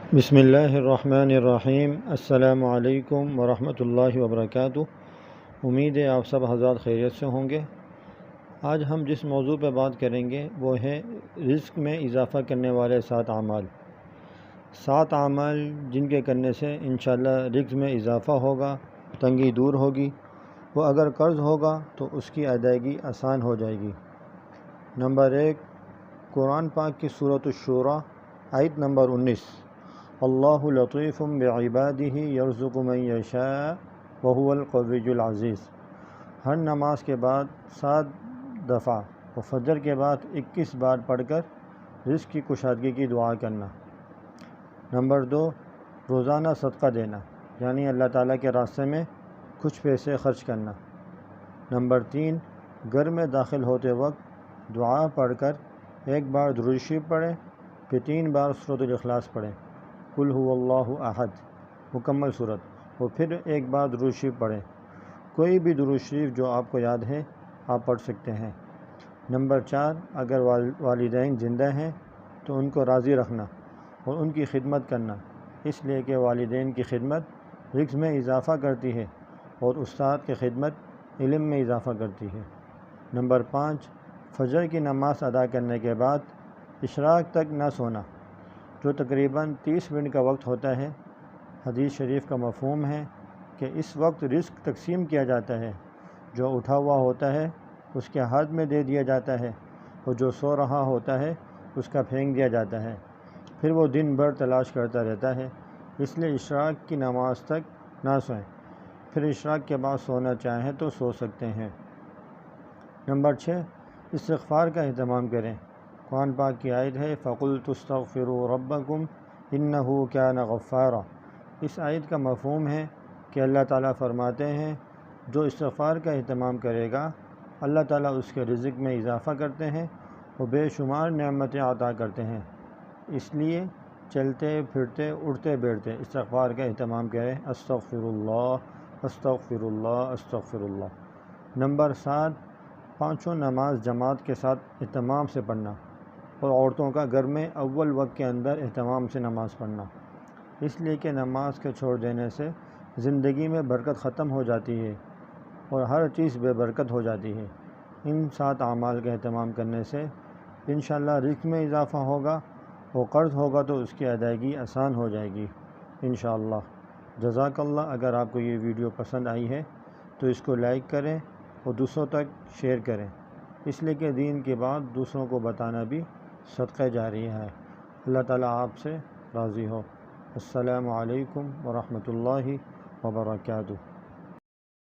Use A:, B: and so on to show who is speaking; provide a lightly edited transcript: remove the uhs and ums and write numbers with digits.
A: بسم اللہ الرحمن الرحیم۔ السلام علیکم ورحمۃ اللہ وبرکاتہ۔ امید ہے آپ سب حضرات خیریت سے ہوں گے۔ آج ہم جس موضوع پہ بات کریں گے وہ ہے رزق میں اضافہ کرنے والے 7 اعمال۔ 7 اعمال جن کے کرنے سے انشاءاللہ رزق میں اضافہ ہوگا، تنگی دور ہوگی۔ وہ اگر قرض ہوگا تو اس کی ادائیگی آسان ہو جائے گی۔ نمبر 1، قرآن پاک کی سورۃ الشورى آیت نمبر 19، اللہ لطیف بعبادہ یرزق من یشاء وہو القوی العزیز۔ ہر نماز کے بعد 7 دفعہ اور فجر کے بعد 21 بار پڑھ کر رزق کی کشادگی کی دعا کرنا۔ نمبر 2، روزانہ صدقہ دینا، یعنی اللہ تعالیٰ کے راستے میں کچھ پیسے خرچ کرنا۔ نمبر 3، گھر میں داخل ہوتے وقت دعا پڑھ کر ایک بار درود شریف پڑھیں، پھر 3 بار سورۃ الاخلاص پڑھیں، قل هو اللہ احد، مکمل صورت، اور پھر ایک بار درود شریف پڑھیں۔ کوئی بھی درود شریف جو آپ کو یاد ہے آپ پڑھ سکتے ہیں۔ نمبر 4، اگر والدین زندہ ہیں تو ان کو راضی رکھنا اور ان کی خدمت کرنا، اس لیے کہ والدین کی خدمت رزق میں اضافہ کرتی ہے اور استاد کی خدمت علم میں اضافہ کرتی ہے۔ نمبر 5، فجر کی نماز ادا کرنے کے بعد اشراق تک نہ سونا، جو تقریباً 30 منٹ کا وقت ہوتا ہے۔ حدیث شریف کا مفہوم ہے کہ اس وقت رزق تقسیم کیا جاتا ہے، جو اٹھا ہوا ہوتا ہے اس کے ہاتھ میں دے دیا جاتا ہے، اور جو سو رہا ہوتا ہے اس کا پھینک دیا جاتا ہے، پھر وہ دن بھر تلاش کرتا رہتا ہے۔ اس لیے اشراق کی نماز تک نہ سوئیں، پھر اشراق کے بعد سونا چاہیں تو سو سکتے ہیں۔ نمبر 6، استغفار کا اہتمام کریں۔ قرآن پاک کی آیت ہے فَقُلْتُ اسْتَغْفِرُوا رَبَّكُمْ إِنَّهُ كَانَ غَفَّارًا۔ اس آیت کا مفہوم ہے کہ اللہ تعالیٰ فرماتے ہیں جو استغفار کا اہتمام کرے گا اللہ تعالیٰ اس کے رزق میں اضافہ کرتے ہیں اور بے شمار نعمتیں عطا کرتے ہیں۔ اس لیے چلتے پھرتے اٹھتے بیٹھتے استغفار کا اہتمام کریں، استغفر اللہ استغفر اللہ استغفر اللہ۔ نمبر 7، 5 نماز جماعت کے ساتھ اہتمام سے پڑھنا، اور عورتوں کا گھر میں اول وقت کے اندر اہتمام سے نماز پڑھنا، اس لیے کہ نماز کے چھوڑ دینے سے زندگی میں برکت ختم ہو جاتی ہے اور ہر چیز بے برکت ہو جاتی ہے۔ ان 7 اعمال کا اہتمام کرنے سے انشاءاللہ رزق میں اضافہ ہوگا، اور قرض ہوگا تو اس کی ادائیگی آسان ہو جائے گی انشاءاللہ۔ جزاک اللہ۔ اگر آپ کو یہ ویڈیو پسند آئی ہے تو اس کو لائک کریں اور دوسروں تک شیئر کریں، اس لیے کہ دین کی بات دوسروں کو بتانا بھی صدقہ جاریہ ہے۔ اللہ تعالیٰ آپ سے راضی ہو۔ السلام علیکم ورحمۃ اللہ وبرکاتہ۔